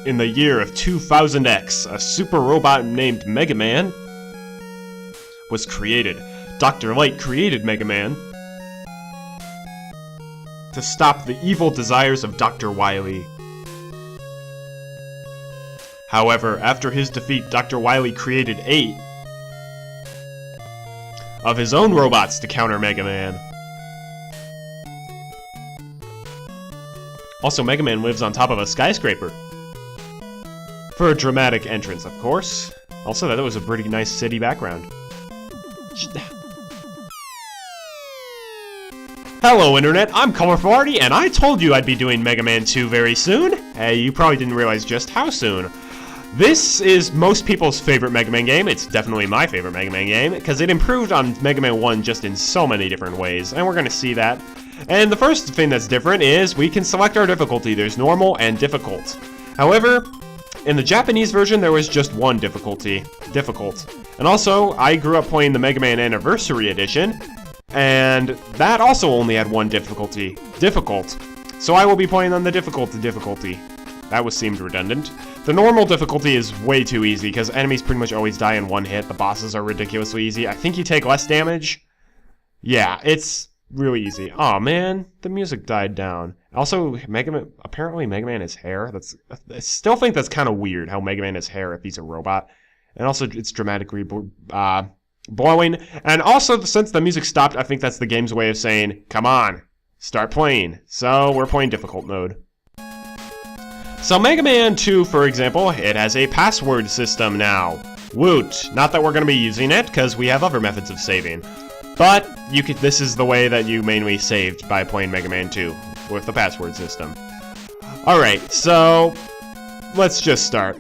In the year of 2000X, a super robot named Mega Man was created. Dr. Light created Mega Man to stop the evil desires of Dr. Wily. However, after his defeat, Dr. Wily created 8 of his own robots to counter Mega Man. Also, Mega Man lives on top of a skyscraper. For a dramatic entrance, of course. Also, that was a pretty nice city background. Hello, Internet, I'm Colorful Arty, and I told you I'd be doing Mega Man 2 very soon. Hey, you probably didn't realize just how soon. This is most people's favorite Mega Man game. It's definitely my favorite Mega Man game, because it improved on Mega Man 1 just in so many different ways, and we're gonna see that. And the first thing that's different is we can select our difficulty. There's normal and difficult. However, in the Japanese version, there was just one difficulty, difficult. And also, I grew up playing the Mega Man Anniversary Edition, and that also only had one difficulty, difficult. So I will be playing on the difficulty. That seemed redundant. The normal difficulty is way too easy, because enemies pretty much always die in one hit. The bosses are ridiculously easy. I think you take less damage. Yeah, it's really easy. Aw, man, the music died down. Also, apparently Mega Man has hair. I still think that's kind of weird, how Mega Man has hair if he's a robot. And also, it's dramatically blowing. And also, since the music stopped, I think that's the game's way of saying, come on, start playing. So, we're playing difficult mode. So, Mega Man 2, for example, it has a password system now. Woot! Not that we're going to be using it, because we have other methods of saving. But, this is the way that you mainly saved by playing Mega Man 2, with the password system. Alright, so let's just start.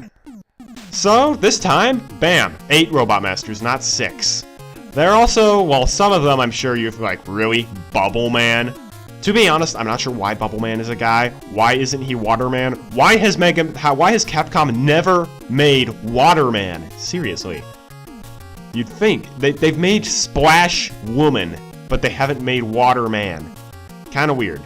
So, this time, bam, 8 Robot Masters, not 6. They're also, well, some of them I'm sure you're like, really? Bubble Man? To be honest, I'm not sure why Bubble Man is a guy. Why isn't he Waterman? Why has Capcom never made Waterman? Seriously. You'd think. They've made Splash Woman, but they haven't made Waterman. Kinda weird.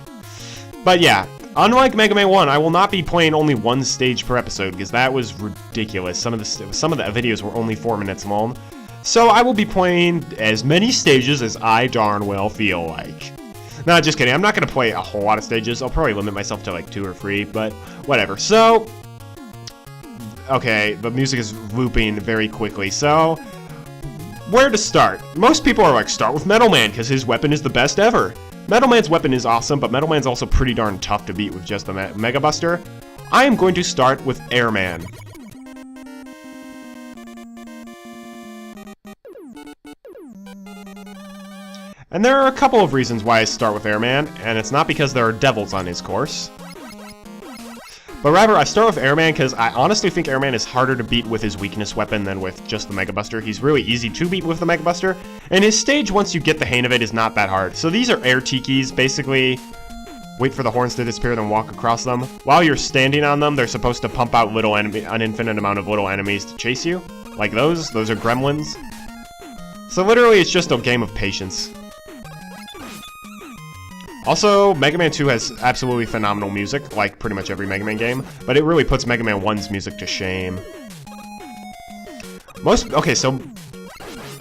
But yeah, unlike Mega Man 1, I will not be playing only one stage per episode, because that was ridiculous. Some of the videos were only 4 minutes long. So I will be playing as many stages as I darn well feel like. No, just kidding. I'm not going to play a whole lot of stages. I'll probably limit myself to like 2 or 3, but whatever. So, okay, the music is looping very quickly. So, where to start? Most people are like, start with Metal Man, because his weapon is the best ever. Metal Man's weapon is awesome, but Metal Man's also pretty darn tough to beat with just the Mega Buster. I am going to start with Airman. And there are a couple of reasons why I start with Airman, and it's not because there are devils on his course. But rather, I start with Airman because I honestly think Airman is harder to beat with his weakness weapon than with just the Mega Buster. He's really easy to beat with the Mega Buster, and his stage, once you get the hang of it, is not that hard. So these are air tikis, basically wait for the horns to disappear, then walk across them. While you're standing on them, they're supposed to pump out an infinite amount of little enemies to chase you. Like those are gremlins. So literally, it's just a game of patience. Also, Mega Man 2 has absolutely phenomenal music, like pretty much every Mega Man game, but it really puts Mega Man 1's music to shame. Okay, so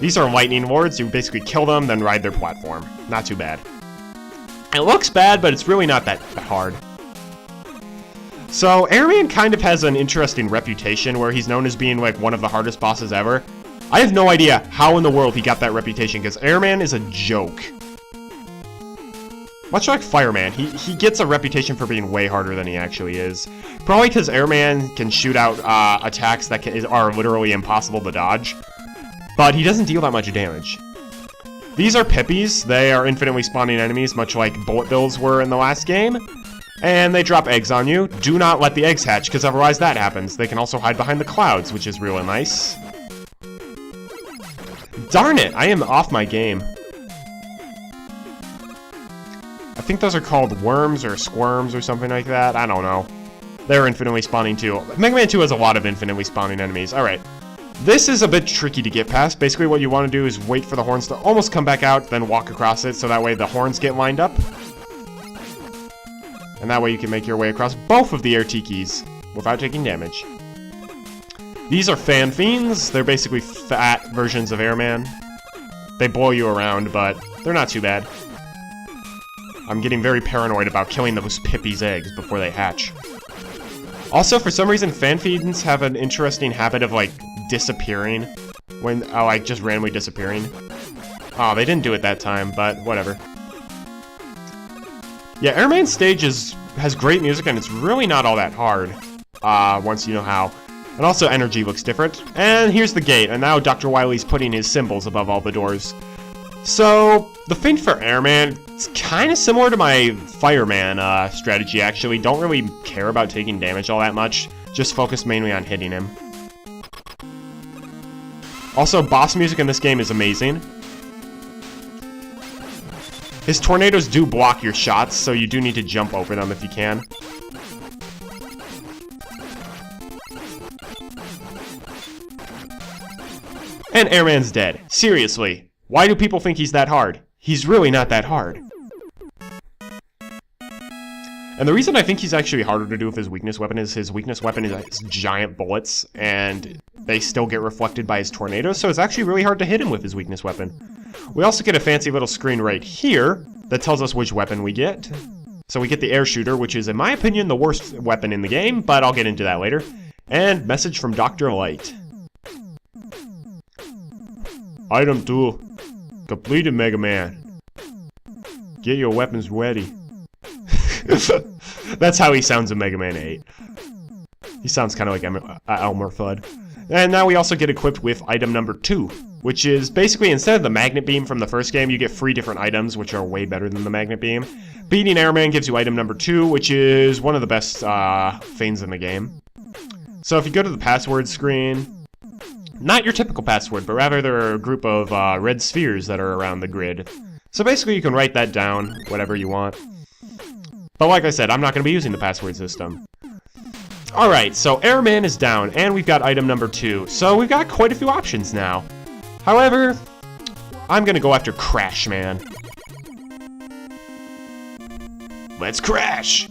these are lightning wards. You basically kill them, then ride their platform. Not too bad. It looks bad, but it's really not that hard. So, Airman kind of has an interesting reputation where he's known as being like one of the hardest bosses ever. I have no idea how in the world he got that reputation, because Airman is a joke. Much like Fireman, he gets a reputation for being way harder than he actually is. Probably because Airman can shoot out attacks that are literally impossible to dodge. But he doesn't deal that much damage. These are Pippies. They are infinitely spawning enemies, much like Bullet Bills were in the last game. And they drop eggs on you. Do not let the eggs hatch, because otherwise that happens. They can also hide behind the clouds, which is really nice. Darn it, I am off my game. I think those are called worms or squirms or something like that. I don't know. They're infinitely spawning too. Mega Man 2 has a lot of infinitely spawning enemies. Alright. This is a bit tricky to get past. Basically what you want to do is wait for the horns to almost come back out, then walk across it, so that way the horns get lined up. And that way you can make your way across both of the air tikis. without taking damage. These are Fan Fiends. They're basically fat versions of Airman. They blow you around, but they're not too bad. I'm getting very paranoid about killing those Pippi's eggs before they hatch. Also, for some reason, Fan Fiends have an interesting habit of, like, disappearing. Like, just randomly disappearing. Oh, they didn't do it that time, but whatever. Yeah, Airman's stage has great music, and it's really not all that hard, once you know how. And also, energy looks different. And here's the gate, and now Dr. Wily's putting his symbols above all the doors. So, the thing for Airman, it's kind of similar to my Fireman strategy, actually. Don't really care about taking damage all that much. Just focus mainly on hitting him. Also, boss music in this game is amazing. His tornadoes do block your shots, so you do need to jump over them if you can. And Airman's dead. Seriously. Why do people think he's that hard? He's really not that hard. And the reason I think he's actually harder to do with his weakness weapon is his weakness weapon is giant bullets, and they still get reflected by his tornadoes, so it's actually really hard to hit him with his weakness weapon. We also get a fancy little screen right here that tells us which weapon we get. So we get the air shooter, which is, in my opinion, the worst weapon in the game, but I'll get into that later. And message from Dr. Light. Item 2. Completed, Mega Man. Get your weapons ready. That's how he sounds in Mega Man 8. He sounds kind of like Elmer Fudd. And now we also get equipped with item number 2, which is basically, instead of the magnet beam from the first game, you get 3 different items, which are way better than the magnet beam. Beating Airman gives you item number 2, which is one of the best things in the game. So if you go to the password screen, not your typical password, but rather there are a group of red spheres that are around the grid. So basically you can write that down, whatever you want. But like I said, I'm not going to be using the password system. Alright, so Airman is down, and we've got item number 2. So we've got quite a few options now. However, I'm going to go after Crash Man. Let's crash!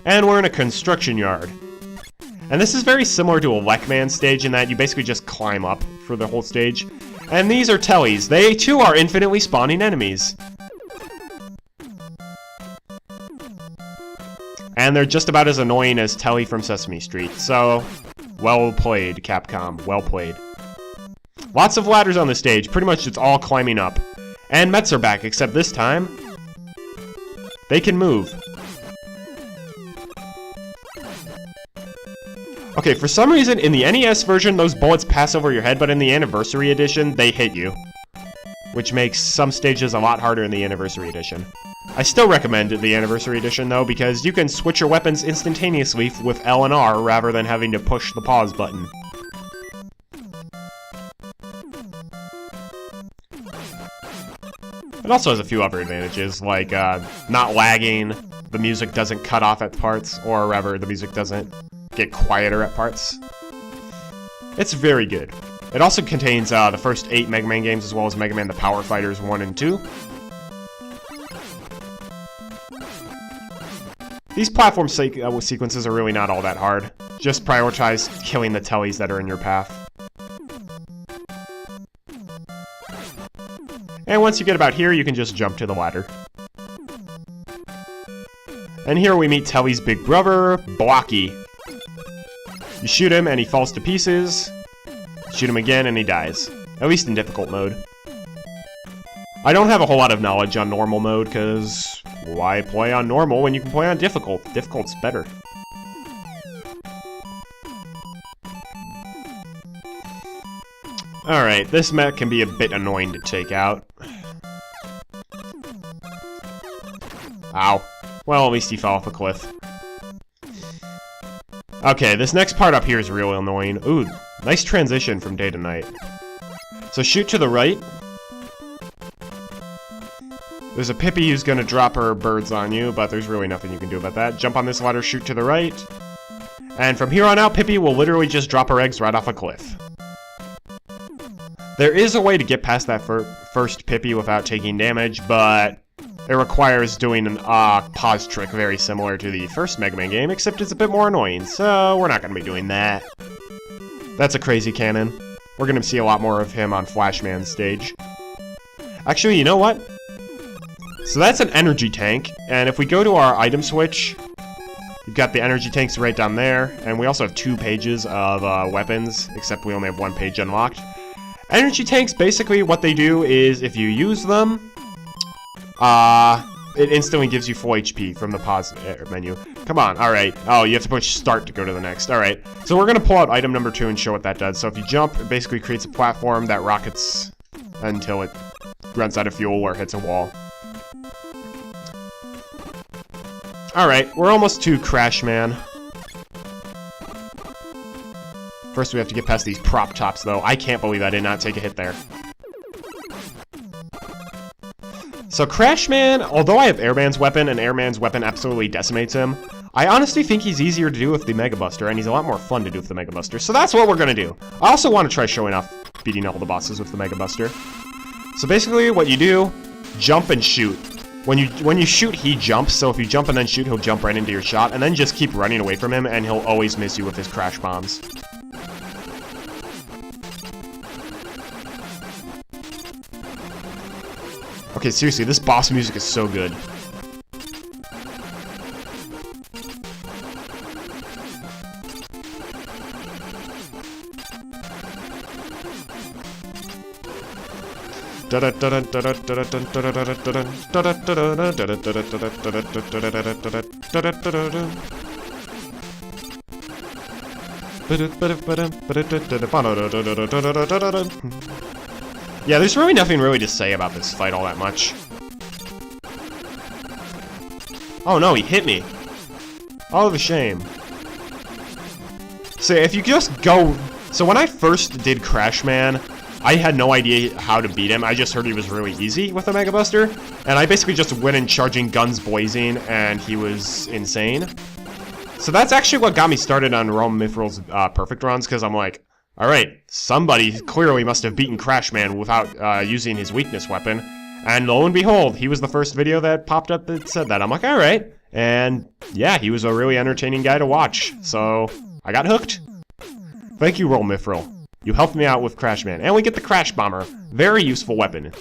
And we're in a construction yard. And this is very similar to a Lek-Man stage in that you basically just climb up for the whole stage. And these are Tellies. They, too, are infinitely spawning enemies. And they're just about as annoying as Telly from Sesame Street. So, well played, Capcom. Well played. Lots of ladders on the stage. Pretty much it's all climbing up. And Mets are back, except this time, they can move. Okay, for some reason, in the NES version, those bullets pass over your head, but in the Anniversary Edition, they hit you. Which makes some stages a lot harder in the Anniversary Edition. I still recommend the Anniversary Edition, though, because you can switch your weapons instantaneously with L and R rather than having to push the pause button. It also has a few other advantages, like not lagging, the music doesn't cut off at parts, or rather, the music doesn't get quieter at parts. It's very good. It also contains the first 8 Mega Man games, as well as Mega Man the Power Fighters 1 and 2. These platform sequences are really not all that hard. Just prioritize killing the Tellies that are in your path. And once you get about here, you can just jump to the ladder. And here we meet Telly's big brother, Blocky. You shoot him and he falls to pieces. Shoot him again and he dies. At least in difficult mode. I don't have a whole lot of knowledge on normal mode, because why play on normal when you can play on difficult? Difficult's better. Alright, this mech can be a bit annoying to take out. Ow. Well, at least he fell off a cliff. Okay, this next part up here is real annoying. Ooh, nice transition from day to night. So shoot to the right. There's a Pippi who's gonna drop her birds on you, but there's really nothing you can do about that. Jump on this ladder, shoot to the right. And from here on out, Pippi will literally just drop her eggs right off a cliff. There is a way to get past that first Pippi without taking damage, but it requires doing an pause trick very similar to the first Mega Man game, except it's a bit more annoying, so we're not going to be doing that. That's a crazy cannon. We're going to see a lot more of him on Flashman's stage. Actually, you know what? So that's an energy tank, and if we go to our item switch, we've got the energy tanks right down there, and we also have 2 pages of weapons, except we only have 1 page unlocked. Energy tanks, basically what they do is if you use them, it instantly gives you full HP from the pause menu. Come on, alright. Oh, you have to push start to go to the next. Alright, so we're going to pull out item number 2 and show what that does. So if you jump, it basically creates a platform that rockets until it runs out of fuel or hits a wall. Alright, we're almost to Crash Man. First we have to get past these prop tops, though. I can't believe I did not take a hit there. So Crash Man, although I have Airman's weapon, and Airman's weapon absolutely decimates him, I honestly think he's easier to do with the Mega Buster, and he's a lot more fun to do with the Mega Buster. So that's what we're gonna do. I also want to try showing off beating all the bosses with the Mega Buster. So basically what you do, jump and shoot. When you shoot, he jumps, so if you jump and then shoot, he'll jump right into your shot, and then just keep running away from him, and he'll always miss you with his crash bombs. Okay, seriously, this boss music is so good. Yeah, there's really nothing to say about this fight all that much. Oh no, he hit me. Oh, the shame. So if you just go... So when I first did Crash Man, I had no idea how to beat him. I just heard he was really easy with the Mega Buster. And I basically just went in charging guns blazing, and he was insane. So that's actually what got me started on RoahmMythril's perfect runs, because I'm like, alright, somebody clearly must have beaten Crash Man without using his weakness weapon. And lo and behold, he was the first video that popped up that said that. I'm like, alright. And yeah, he was a really entertaining guy to watch. So I got hooked. Thank you, RoahmMythril. You helped me out with Crash Man. And we get the Crash Bomber. Very useful weapon.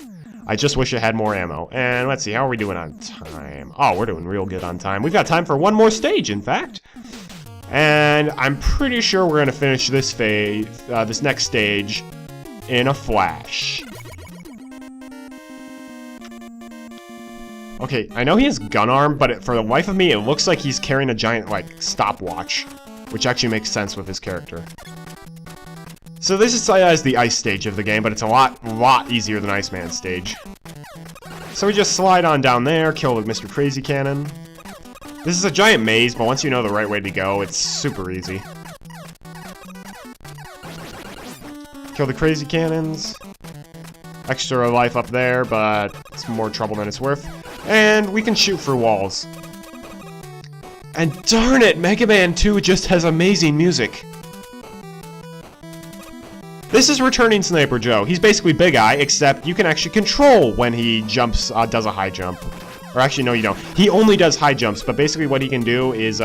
I just wish it had more ammo. And let's see, how are we doing on time? Oh, we're doing real good on time. We've got time for one more stage, in fact. And I'm pretty sure we're going to finish this phase, this next stage, in a flash. Okay, I know he has gun arm, but for the life of me, it looks like he's carrying a giant, like, stopwatch. Which actually makes sense with his character. So this is as the ice stage of the game, but it's a lot easier than Iceman's stage. So we just slide on down there, kill Mr. Crazy Cannon. This is a giant maze, but once you know the right way to go, it's super easy. Kill the Crazy Cannons. Extra life up there, but it's more trouble than it's worth. And we can shoot through walls. And darn it, Mega Man 2 just has amazing music. This is Returning Sniper Joe. He's basically Big Eye, except you can actually control when he jumps, does a high jump. Or actually, no, you don't. He only does high jumps, but basically what he can do is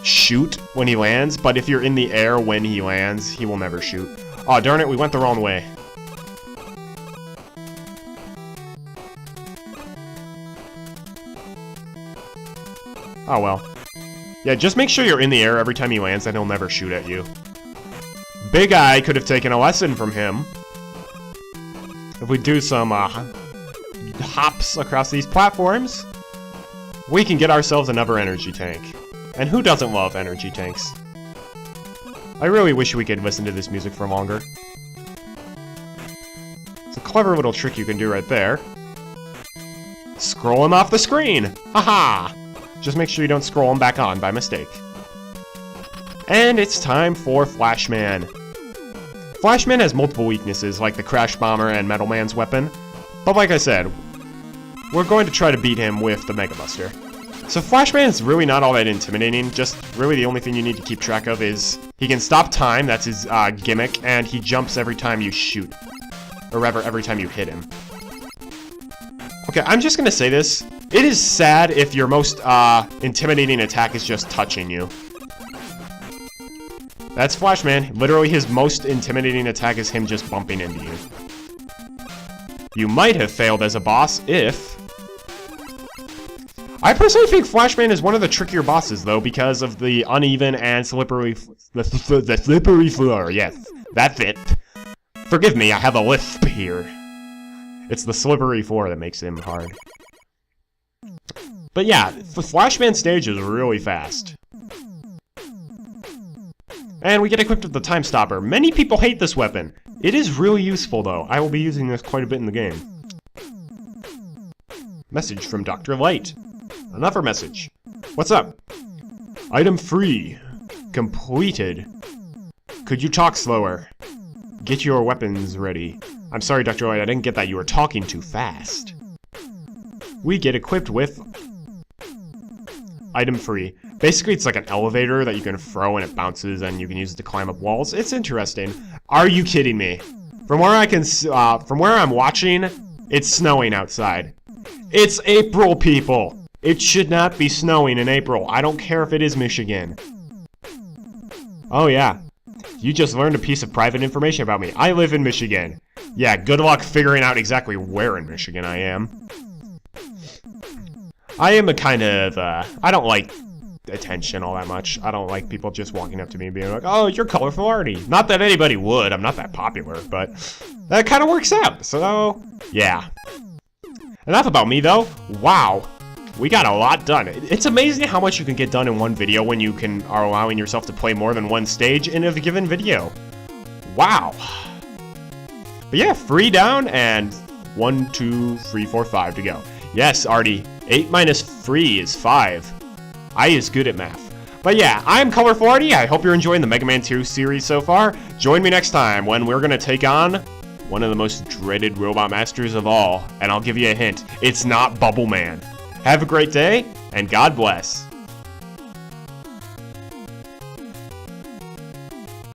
shoot when he lands, but if you're in the air when he lands, he will never shoot. Oh, darn it, we went the wrong way. Oh, well. Yeah, just make sure you're in the air every time he lands, and he'll never shoot at you. Big Eye could have taken a lesson from him. If we do some hops across these platforms, we can get ourselves another energy tank. And who doesn't love energy tanks? I really wish we could listen to this music for longer. It's a clever little trick you can do right there. Scroll him off the screen! Haha! Just make sure you don't scroll him back on by mistake. And it's time for Flashman. Flashman has multiple weaknesses, like the Crash Bomber and Metal Man's weapon. But like I said, we're going to try to beat him with the Mega Buster. So Flashman is really not all that intimidating, just really the only thing you need to keep track of is he can stop time, that's his gimmick, and he jumps every time you shoot. Or rather, every time you hit him. Okay, I'm just gonna say this. It is sad if your most intimidating attack is just touching you. That's Flashman. Literally, his most intimidating attack is him just bumping into you. You might have failed as a boss if... I personally think Flashman is one of the trickier bosses, though, because of the uneven and slippery... The slippery floor, yes. That's it. Forgive me, I have a lisp here. It's the slippery floor that makes him hard. But yeah, the Flashman stage is really fast. And we get equipped with the Time Stopper. Many people hate this weapon. It is really useful, though. I will be using this quite a bit in the game. Message from Dr. Light. Another message. What's up? Item free. Completed. Could you talk slower? Get your weapons ready. I'm sorry, Dr. Light, I didn't get that. You were talking too fast. We get equipped with... Item free. Basically, it's like an elevator that you can throw and it bounces and you can use it to climb up walls. It's interesting. Are you kidding me? From where I'm watching, it's snowing outside. It's April, people! It should not be snowing in April. I don't care if it is Michigan. Oh yeah. You just learned a piece of private information about me. I live in Michigan. Yeah, good luck figuring out exactly where in Michigan I am. I am a kind of, I don't like attention all that much. I don't like people just walking up to me and being like, oh, you're colorful Arty. Not that anybody would. I'm not that popular, but that kind of works out. So, yeah. Enough about me, though. Wow. We got a lot done. It's amazing how much you can get done in one video when you are allowing yourself to play more than one stage in a given video. Wow. But yeah, 3 down and 1, 2, 3, 4, 5 to go. Yes, Arty. 8 minus 3 is 5. I is good at math. But yeah, I'm Colorful Arty. I hope you're enjoying the Mega Man 2 series so far. Join me next time when we're going to take on one of the most dreaded robot masters of all. And I'll give you a hint. It's not Bubble Man. Have a great day, and God bless.